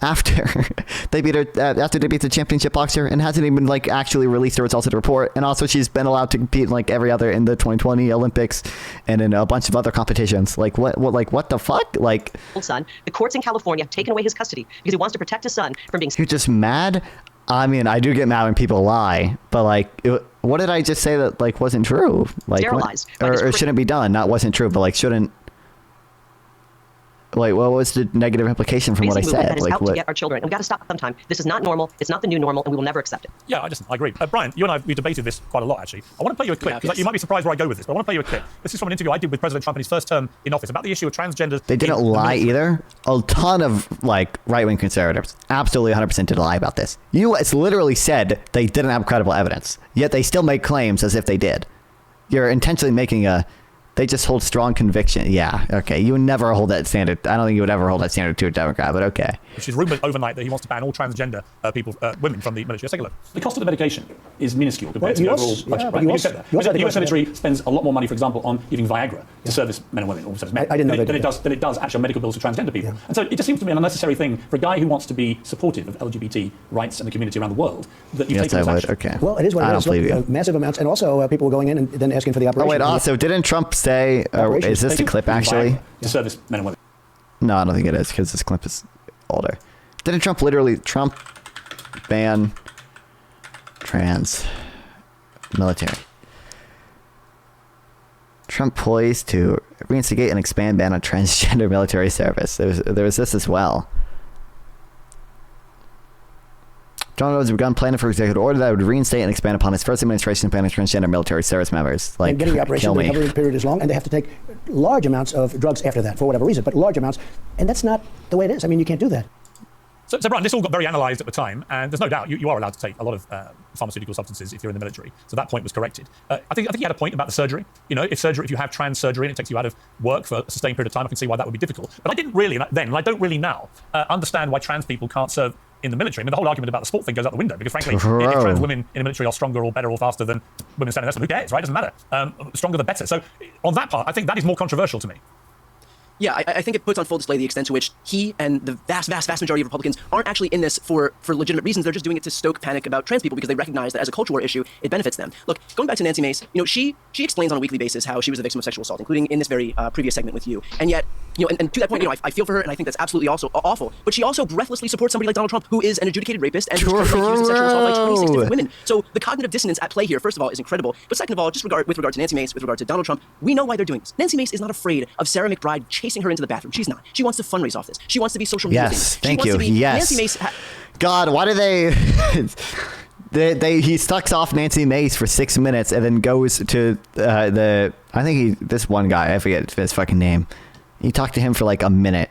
after they beat her after they beat the championship boxer and hasn't even like actually released the results of the report. And also she's been allowed to compete in like every other in the 2020 Olympics and in a bunch of other competitions. Like what the fuck? Like son, the courts in California have taken away his custody because he wants to protect his son from being. You're just mad? I mean, I do get mad when people lie, but like what did I just say that like wasn't true? Like sterilized or shouldn't be done? Not wasn't true, but like shouldn't. Like, what was the negative implication from what I said? That is out to get our children. And we've got to stop sometime. This is not normal. It's not the new normal, and we will never accept it. Yeah, I agree. Brian, you and I, we debated this quite a lot, actually. I want to play you a clip, because you might be surprised where I go with this, but I want to play you a clip. This is from an interview I did with President Trump in his first term in office about the issue of transgenders. They didn't lie either. A ton of, like, right-wing conservatives absolutely 100% did lie about this. U.S. literally said they didn't have credible evidence, yet they still make claims as if they did. You're intentionally making They just hold strong conviction. Yeah, okay. You would never hold that standard. I don't think you would ever hold that standard to a Democrat, but okay. Which is rumored overnight that he wants to ban all transgender women from the military. Let's take a look. The cost of the medication is minuscule compared to the overall budget. Right? The US military spends a lot more money, for example, on giving Viagra to service men and women, or service men, I didn't know than it does actual medical bills for transgender people. Yeah. And so it just seems to me an unnecessary thing for a guy who wants to be supportive of LGBT rights and the community around the world that you take this action. Okay. Well, it is what it is. Look, massive amounts, and also people were going in and then asking for the operation. Oh wait, also didn't Trump say? Is this the clip actually? To service men and women. No, I don't think it is because this clip is older. Didn't Trump ban trans military? Trump poised to reinstigate and expand ban on transgender military service. There was this as well. John has begun planning for executive order that would reinstate and expand upon his first administration's ban on transgender military service members. Like, and getting the operation, the recovery period is long, and they have to take large amounts of drugs after that, for whatever reason, but large amounts. And that's not the way it is. I mean, you can't do that. So Brian, this all got very analysed at the time, and there's no doubt you are allowed to take a lot of pharmaceutical substances if you're in the military. So that point was corrected. I think he had a point about the surgery. You know, if you have trans surgery and it takes you out of work for a sustained period of time, I can see why that would be difficult. But I didn't really then, and I don't really now, understand why trans people can't serve in the military. I mean, the whole argument about the sport thing goes out the window because, frankly, if trans women in the military are stronger or better or faster than women standing next to them, who cares, right? It doesn't matter. Stronger the better. So on that part, I think that is more controversial to me. Yeah, I think it puts on full display the extent to which he and the vast majority of Republicans aren't actually in this for legitimate reasons. They're just doing it to stoke panic about trans people because they recognize that as a culture war issue, it benefits them. Look, going back to Nancy Mace, you know, she explains on a weekly basis how she was a victim of sexual assault, including in this very previous segment with you. And yet, you know, and to that point, you know, I feel for her, and I think that's absolutely also awful. But she also breathlessly supports somebody like Donald Trump, who is an adjudicated rapist and who's accused of sexual assault by 26 different women. So the cognitive dissonance at play here, first of all, is incredible. But second of all, just with regard to Nancy Mace, with regard to Donald Trump, we know why they're doing this. Nancy Mace is not afraid of Sarah McBride chasing her into the bathroom. She's not. She wants to fundraise off this. She wants to be social media. Yes, thank you. Yes. Nancy Mace God, why do they? He sucks off Nancy Mace for 6 minutes and then goes to this one guy, I forget his fucking name. He talked to him for like a minute.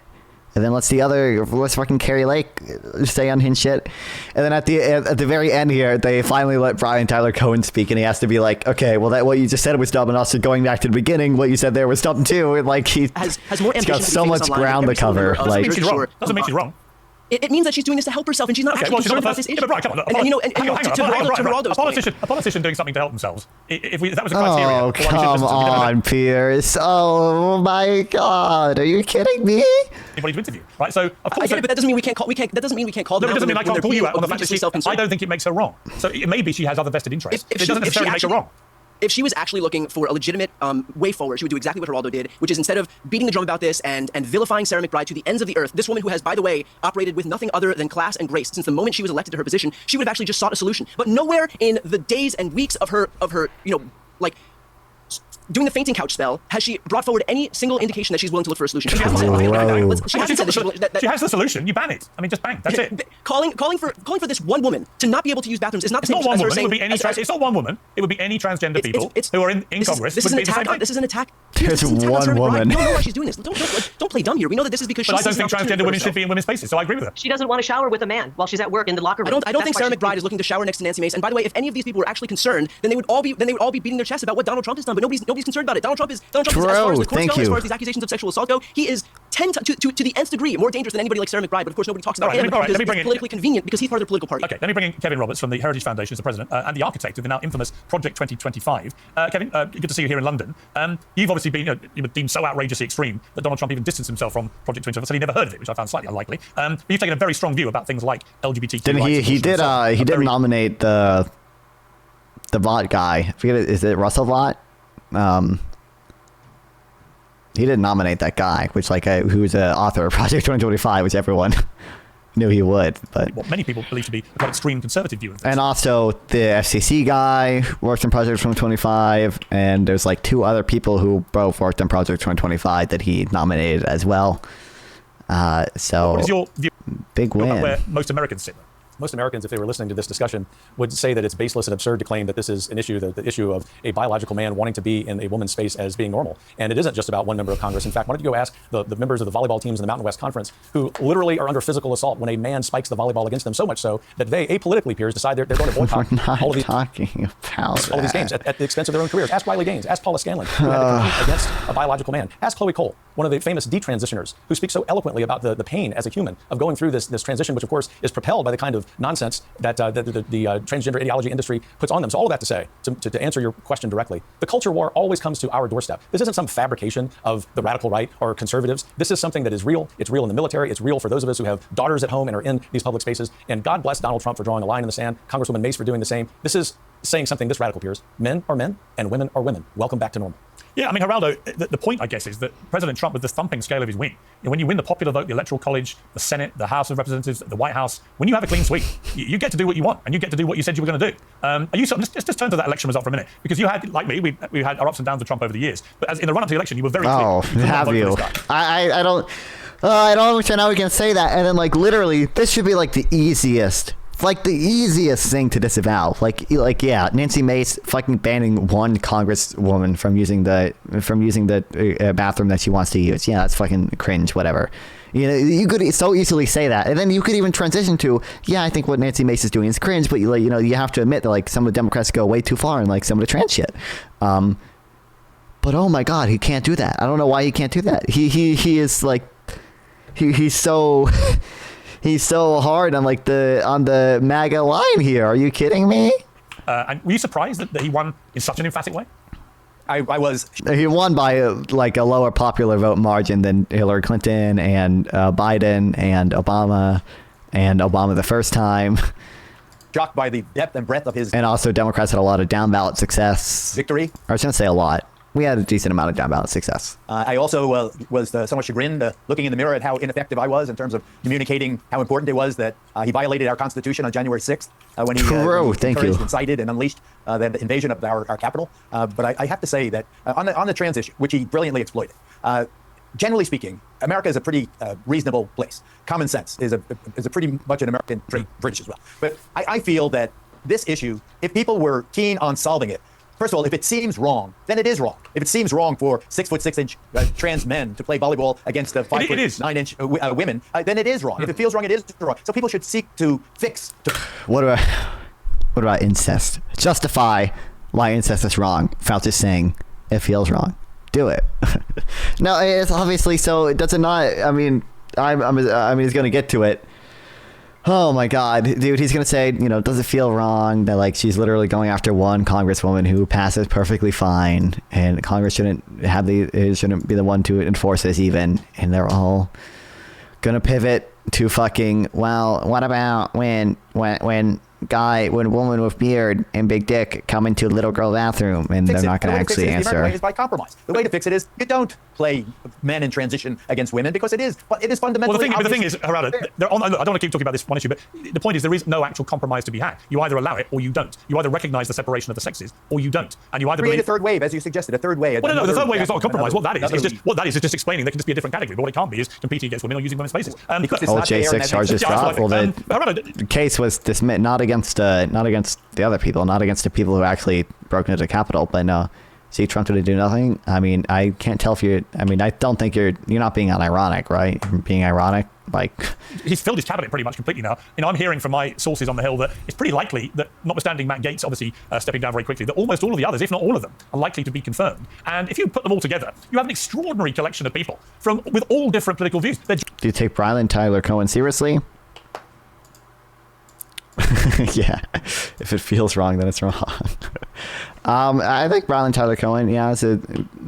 And then let's fucking Kari Lake say unhinged shit. And then at the very end here, they finally let Tyler-Cohen speak, and he has to be like, okay, well, that what you just said was dumb, and also going back to the beginning, what you said there was dumb too. And like he's got so much ground to cover. Like, doesn't make you wrong. It means that she's doing this to help herself, and she's not actually concerned about this issue. Yeah, but Brian, come on. And you know, to Geraldo's point. A politician doing something to help themselves. If that was a criteria. Oh, come on, Piers. Oh my God, are you kidding me? Anybody to interview, right? So of course, I get it, but that doesn't mean we can't call. That doesn't mean we can't call them. It doesn't mean I can't call you out on the fact that I don't think it makes her wrong. So maybe she has other vested interests. It doesn't necessarily make her wrong. If she was actually looking for a legitimate way forward, she would do exactly what Geraldo did, which is instead of beating the drum about this and vilifying Sarah McBride to the ends of the earth, this woman who has, by the way, operated with nothing other than class and grace since the moment she was elected to her position, she would have actually just sought a solution. But nowhere in the days and weeks of her, you know, like doing the fainting couch spell, has she brought forward any single indication that she's willing to look for a solution? She hasn't said that she has the solution. You ban it. I mean, just bang. That's it. Calling for this one woman to not be able to use bathrooms is not the same. It's not one woman. It would be any. It's not one woman. It would be any transgender people who are in Congress. This is an attack. This is an attack. There's one woman. We don't know why she's doing this. Don't play dumb here. We know that this is because she's. But I don't think transgender women should be in women's spaces. So I agree with her. She doesn't want to shower with a man while she's at work in the locker room. I don't think Sarah McBride is looking to shower next to Nancy Mace. And by the way, if any of these people were actually concerned, then they would all be beating their chests about what Donald Trump has done. But nobody's concerned about it. Donald Trump is as far as the courts go, as far as these accusations of sexual assault go, he is to the nth degree more dangerous than anybody like Sarah McBride. But of course, nobody talks about him because it's politically convenient because he's part of the political party. Okay, let me bring in Kevin Roberts from the Heritage Foundation as the president and the architect of the now infamous Project 2025. Kevin, good to see you here in London. You've obviously been deemed so outrageously extreme that Donald Trump even distanced himself from Project 2025, so he never heard of it, which I found slightly unlikely. But you've taken a very strong view about things like LGBTQ. Didn't he did nominate the Vought guy. I forget, is it Russell Vought? He didn't nominate that guy, which who was an author of Project 2025, which everyone knew he would. But what many people believe to be a quite extreme conservative view of this. And also the FCC guy worked on Project 2025, and there's like two other people who both worked on Project 2025 that he nominated as well. So what is your view? Big win. Where most Americans sit. Most Americans, if they were listening to this discussion, would say that it's baseless and absurd to claim that this is an issue, the issue of a biological man wanting to be in a woman's space as being normal. And it isn't just about one member of Congress. In fact, why don't you go ask the members of the volleyball teams in the Mountain West Conference who literally are under physical assault when a man spikes the volleyball against them, so much so that they, apolitically, Piers, decide they're going to boycott all of these games at the expense of their own careers. Ask Riley Gaines, ask Paula Scanlon, who had to compete against a biological man. Ask Chloe Cole, one of the famous detransitioners, who speaks so eloquently about the pain as a human of going through this transition, which of course is propelled by the kind of nonsense that the transgender ideology industry puts on them. So all of that to say, to answer your question directly, the culture war always comes to our doorstep. This isn't some fabrication of the radical right or conservatives. This is something that is real. It's real in the military. It's real for those of us who have daughters at home and are in these public spaces. And God bless Donald Trump for drawing a line in the sand, Congresswoman Mace for doing the same. This is saying something this radical, Piers. Men are men and women are women. Welcome back to normal. Yeah, I mean, Geraldo, the point, I guess, is that President Trump, with the thumping scale of his win, when you win the popular vote, the Electoral College, the Senate, the House of Representatives, the White House, when you have a clean sweep, you get to do what you want, and you get to do what you said you were going to do. Just turn to that election result for a minute, because you had, like me, we had our ups and downs with Trump over the years, but in the run-up to the election, you were very clear. Oh, have you? I don't understand how we can say that, and then, literally, this should be, the easiest thing to disavow. Yeah, Nancy Mace fucking banning one congresswoman from using the bathroom that she wants to use. Yeah, that's fucking cringe, whatever. You could so easily say that, and then you could even transition to, yeah, I think what Nancy Mace is doing is cringe, but you have to admit that some of the Democrats go way too far in some of the trans shit. But oh my God, he can't do that. I don't know why he can't do that. He is he's so. He's so hard on the MAGA line here. Are you kidding me? And were you surprised that he won in such an emphatic way? I was. He won by a lower popular vote margin than Hillary Clinton and Biden and Obama the first time. Shocked by the depth and breadth of his. And also Democrats had a lot of down ballot success. Victory. I was going to say a lot. We had a decent amount of down ballot success. I also was somewhat chagrined looking in the mirror at how ineffective I was in terms of communicating how important it was that he violated our Constitution on January 6th when he encouraged, incited, and unleashed the invasion of our capital. But I have to say that on the trans issue, which he brilliantly exploited, generally speaking, America is a pretty reasonable place. Common sense is a pretty much an American trait, British as well. But I feel that this issue, if people were keen on solving it, first of all, if it seems wrong, then it is wrong. If it seems wrong for 6'6" trans men to play volleyball against 5'9" women, then it is wrong. If it feels wrong, it is wrong. So people should seek to fix. What about incest? Justify why incest is wrong. Fauci's saying it feels wrong. Do it. No, it's obviously so. It doesn't not. I mean, he's gonna get to it. Oh my God, dude, he's going to say, does it feel wrong that she's literally going after one congresswoman who passes perfectly fine, and Congress shouldn't be the one to enforce this even, and they're all going to pivot to fucking, well, what about when a woman with beard and big dick come into a little girl bathroom and they're not going to actually answer. The American way is by compromise. The way to fix it is you don't play men in transition against women because it is fundamentally. Well, the thing is, Geraldo, I don't want to keep talking about this one issue, but the point is there is no actual compromise to be had. You either allow it or you don't. You either recognize the separation of the sexes or you don't. And you either create a third wave, as you suggested, a third wave. Well, no, the third wave is not a compromise. What that is just explaining they can just be a different category. But what it can't be is competing against women or using women's faces. J6 charges dropped. Well, the case was dismissed not against the other people, not against the people who actually broke into the Capitol, but no. See, Trump didn't do nothing. I mean, I can't tell if you're. I mean, I don't think you're not being unironic, right? You're being ironic, like he's filled his cabinet pretty much completely now. You know, I'm hearing from my sources on the Hill that it's pretty likely that, notwithstanding Matt Gaetz obviously stepping down very quickly, that almost all of the others, if not all of them, are likely to be confirmed. And if you put them all together, you have an extraordinary collection of people with all different political views. Do you take Brian Tyler-Cohen seriously? Yeah, if it feels wrong, then it's wrong. I think Rowling Tyler-Cohen, is a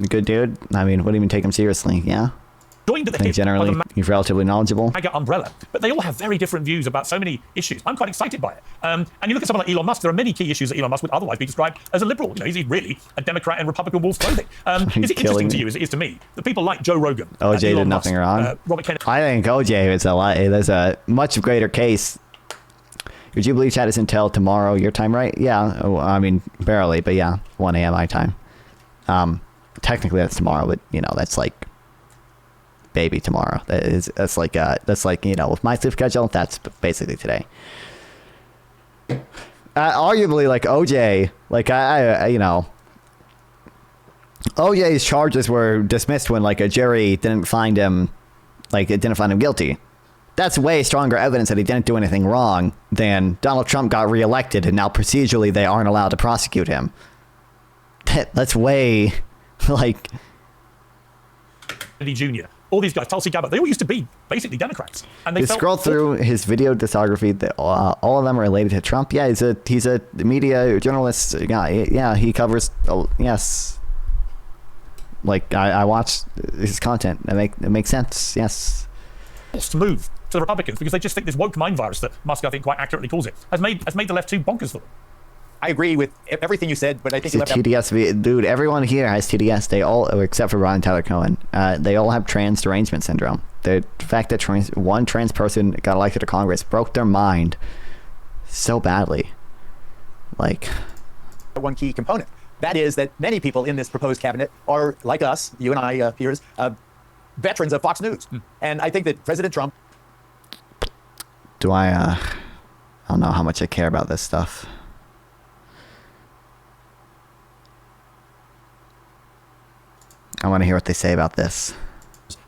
good dude. I mean, wouldn't even take him seriously, yeah? Joined at the hip generally, he's relatively knowledgeable. MAGA umbrella, but they all have very different views about so many issues. I'm quite excited by it. And you look at someone like Elon Musk, there are many key issues that Elon Musk would otherwise be described as a liberal. You know, is he really a Democrat in Republican wolf's clothing? Is it interesting to you, as it is to me, that people like Joe Rogan, OJ did nothing wrong. Robert Kennedy. I think OJ is there's a much greater case. Your Jubilee chat is until tomorrow, your time, right? Yeah, I mean, barely, but yeah, 1 a.m. my time. Technically that's tomorrow, but that's like baby tomorrow. That's like with my sleep schedule, that's basically today. Arguably, like OJ, like OJ's charges were dismissed when like a jury didn't find him guilty. That's way stronger evidence that he didn't do anything wrong than Donald Trump got reelected and now procedurally they aren't allowed to prosecute him. That's way like Kennedy Jr. All these guys, Tulsi Gabbard, they all used to be basically Democrats. And they scroll through his video discography. All of them are related to Trump. Yeah, he's a media journalist guy. Yeah, he covers. Yes. Like I watch his content. It makes sense. Yes. Smooth to the Republicans because they just think this woke mind virus that Musk, I think, quite accurately calls it, has made the left too bonkers for them. I agree with everything you said, but I think TDS, dude. Everyone here has TDS. They all, except for Brian Tyler-Cohen, they all have trans derangement syndrome. The fact that one trans person got elected to Congress broke their mind so badly. Like one key component. That is that many people in this proposed cabinet are like us, you and I, Piers, veterans of Fox News, and I think that President Trump. I don't know how much I care about this stuff. I want to hear what they say about this.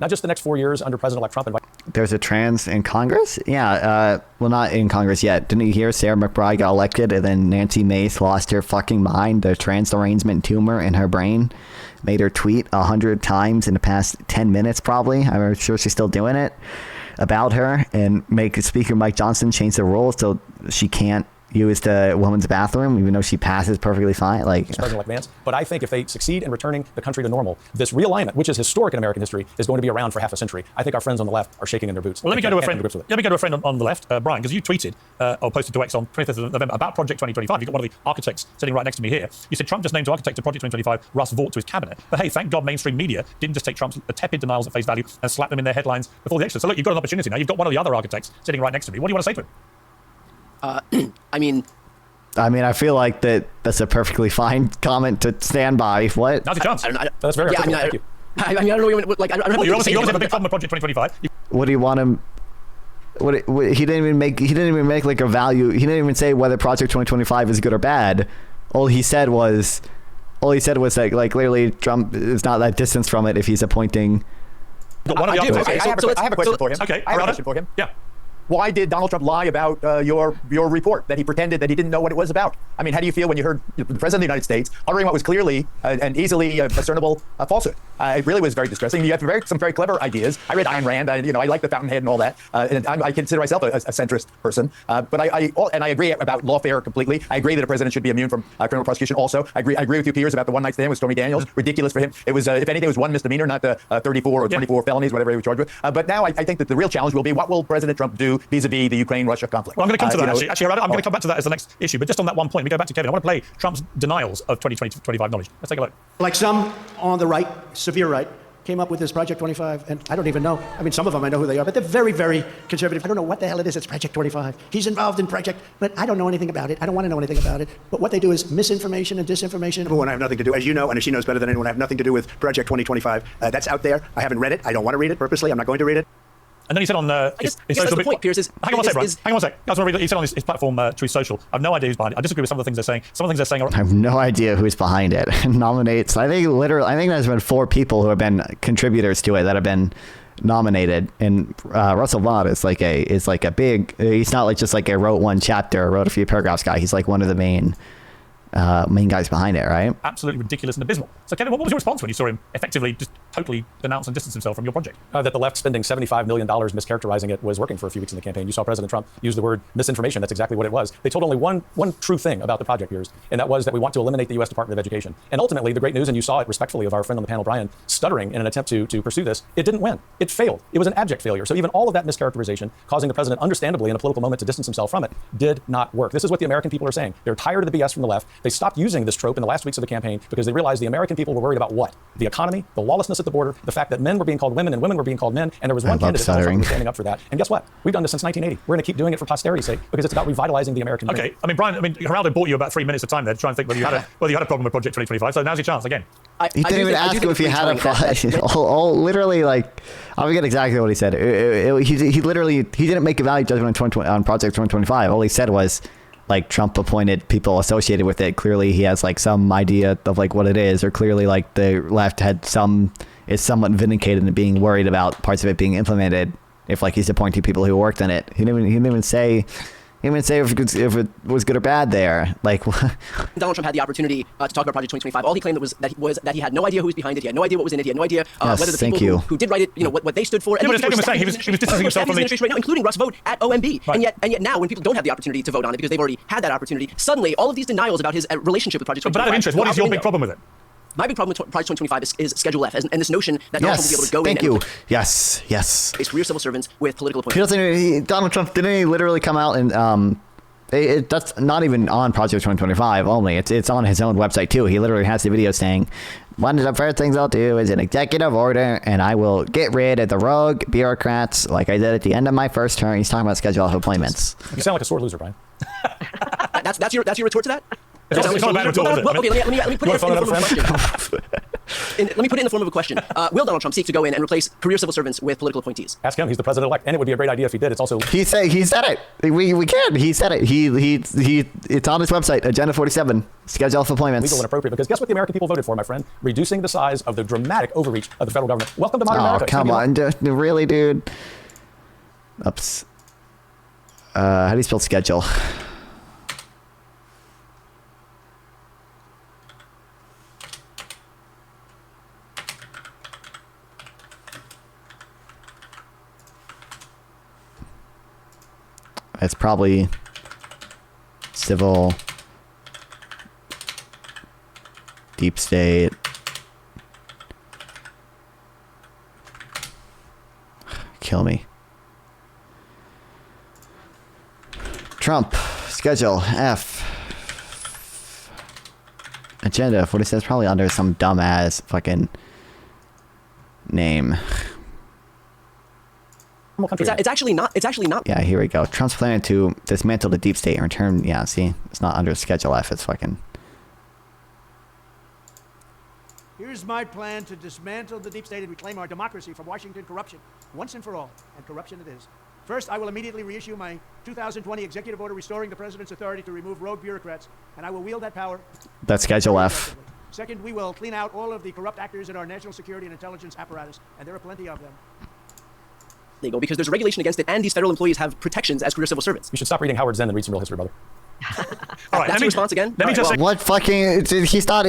Not just the next 4 years under President-elect Trump. There's a trans in Congress? Yeah, well, not in Congress yet. Didn't you hear Sarah McBride got elected and then Nancy Mace lost her fucking mind? The trans derangement tumor in her brain made her tweet 100 times in the past 10 minutes, probably. I'm sure she's still doing it about her, and make Speaker Mike Johnson change the rules so she can't use the women's bathroom, even though she passes perfectly fine. Like President-elect Vance. But I think if they succeed in returning the country to normal, this realignment, which is historic in American history, is going to be around for half a century. I think our friends on the left are shaking in their boots. Well, let me go to a friend on the left, Brian, because you tweeted or posted to X on 25th of November about Project 2025. You've got one of the architects sitting right next to me here. You said Trump just named to architect of Project 2025 Russ Vought to his cabinet. But hey, thank God mainstream media didn't just take Trump's tepid denials at face value and slap them in their headlines before the election. So look, you've got an opportunity now. You've got one of the other architects sitting right next to me. What do you want to say to him? I mean, I feel like that's a perfectly fine comment to stand by. What? Now's your chance. That's very articulate. Thank you. I don't know. You obviously have a big problem with Project 2025. What do you want him? He didn't even make like a value. He didn't even say whether Project 2025 is good or bad. All he said was that like clearly Trump is not that distance from it if he's appointing. I have a question for him. Okay, I have a question for him. Yeah. Why did Donald Trump lie about your report, that he pretended that he didn't know what it was about? I mean, how do you feel when you heard the President of the United States uttering what was clearly and easily discernible falsehood? It really was very distressing. You have some very clever ideas. I read Ayn Rand. I like the Fountainhead and all that. And I consider myself a centrist person. But I agree about lawfare completely. I agree that a president should be immune from criminal prosecution. Also, I agree with you, Piers, about the one night stand with Stormy Daniels. Ridiculous for him. It was, if anything, it was one misdemeanor, not the 34 or 24 felonies, whatever he was charged with. But now I think that the real challenge will be, what will President Trump do do vis-a-vis the Ukraine-Russia conflict. Well, I'm going to come to that, actually. Actually, I'm going to come back to that as the next issue. But just on that one point, we go back to Kevin. I want to play Trump's denials of 2025 knowledge. Let's take a look. Like some on the right, severe right, came up with this Project 25, and I don't even know. I mean, some of them I know who they are, but they're very, very conservative. I don't know what the hell it is. It's Project 25. He's involved in Project, but I don't know anything about it. I don't want to know anything about it. But what they do is misinformation and disinformation. Number one, I have nothing to do, as you know, and as she knows better than anyone, I have nothing to do with Project 2025. That's out there. I haven't read it. I don't want to read it purposely. I'm not going to read it. And then he said on his social the point, Piers, hang on one sec, Brian. Hang on one sec. I just want to read. He said on his platform, Truth Social. I have no idea who's behind it. I disagree with some of the things they're saying. Some of the things they're saying are. I have no idea who's behind it. Nominates. I think there's been 4 people who have been contributors to it that have been nominated. And Russell Vaught is like a big. He's not like just like a wrote one chapter or wrote a few paragraphs guy. He's like one of the main guys behind it, right? Absolutely ridiculous and abysmal. So, Kevin, what was your response when you saw him effectively just totally denounce and distance himself from your project? That the left spending $75 million mischaracterizing it was working for a few weeks in the campaign. You saw President Trump use the word misinformation. That's exactly what it was. They told only one true thing about the project, Piers, and that was that we want to eliminate the U.S. Department of Education. And ultimately, the great news, and you saw it respectfully of our friend on the panel, Brian, stuttering in an attempt to pursue this, it didn't win. It failed. It was an abject failure. So even all of that mischaracterization, causing the president, understandably, in a political moment to distance himself from it, did not work. This is what the American people are saying. They're tired of the BS from the left. They stopped using this trope in the last weeks of the campaign because they realized the American people were worried about what? The economy, the lawlessness at the border, the fact that men were being called women and women were being called men, and there was one candidate who was standing up for that. And guess what? We've done this since 1980. We're going to keep doing it for posterity's sake because it's about revitalizing the American dream. Okay, I mean, Brian, Geraldo bought you about 3 minutes of time there to try and think whether you had a problem with Project 2025. So now's your chance again. He didn't even ask him if he had a problem. Literally, like, I forget exactly what he said. He literally didn't make a value judgment on Project 2025. All he said was, like, Trump appointed people associated with it. Clearly he has like some idea of like what it is, or clearly like the left is somewhat vindicated in being worried about parts of it being implemented if like he's appointing people who worked in it. He didn't even say if it was good or bad there. Like, Donald Trump had the opportunity to talk about Project 2025. All he claimed was that he had no idea who was behind it. He had no idea what was in it. He had no idea whether the people who did write it, what they stood for. And he was distancing himself from the administration right now, including Russ Vogt at OMB. Right. And yet now, when people don't have the opportunity to vote on it because they've already had that opportunity, suddenly all of these denials about his relationship with Project 2025. But out of interest, what is your big problem with it? My big problem with Project 2025 is Schedule F, and this notion that Donald Trump will be able to go thank in you. and Yes. His career civil servants with political appointments. Donald Trump didn't he literally come out and that's not even on Project 2025 only. It's on his own website too. He literally has the video saying, one of the first things I'll do is an executive order, and I will get rid of the rogue bureaucrats like I did at the end of my first term. He's talking about Schedule F appointments. You sound like a sore loser, Brian. That's your retort to that? It's not a bad retort, is it? Well, okay, let me put it in the form of a question. Let me put it in the form of a question. Will Donald Trump seek to go in and replace career civil servants with political appointees? Ask him. He's the president-elect, and it would be a great idea if he did. It's also he said it. We can. He said it. It's on his website. Agenda 47. Schedule of appointments. Legal and appropriate, because guess what the American people voted for, my friend? Reducing the size of the dramatic overreach of the federal government. Welcome to modern America. Oh, come on, really, dude. Oops. How do you spell schedule? It's probably civil, deep state. Kill me. Trump, schedule, F. Agenda, what it says, probably under some dumbass fucking name. It's actually not. Yeah, here we go. Trump's planning to dismantle the deep state and return. Yeah, see, it's not under Schedule F. It's fucking. Here's my plan to dismantle the deep state and reclaim our democracy from Washington corruption, once and for all. And corruption it is. First, I will immediately reissue my 2020 executive order restoring the president's authority to remove rogue bureaucrats, and I will wield that power. That's Schedule F. Second, we will clean out all of the corrupt actors in our national security and intelligence apparatus, and there are plenty of them. Legal, because there's a regulation against it, and these federal employees have protections as career civil servants. You should stop reading Howard Zen and read some real history, brother. All right, that's your response again? Let me just say, what fucking... He's not...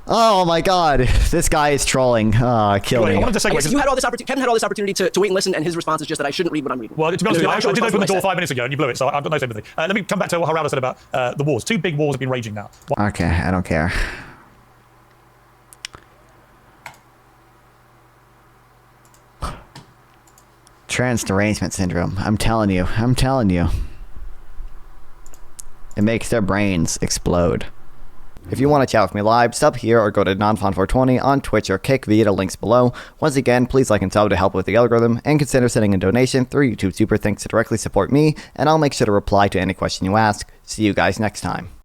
Oh my God, this guy is trolling. Kill me. You had all this opportunity. Kevin had all this opportunity to wait and listen, and his response is just that I shouldn't read what I'm reading. Well, to be honest with you, I did open the door 5 minutes ago, and you blew it, so I've got no sympathy. Let me come back to what Geraldo said about the wars. 2 big wars have been raging now. Okay, I don't care. Trans derangement syndrome. I'm telling you. It makes their brains explode. If you want to chat with me live, sub here or go to Nonfon420 on Twitch or Kick via the links below. Once again, please like and sub to help with the algorithm, and consider sending a donation through YouTube Super Thanks to directly support me, and I'll make sure to reply to any question you ask. See you guys next time.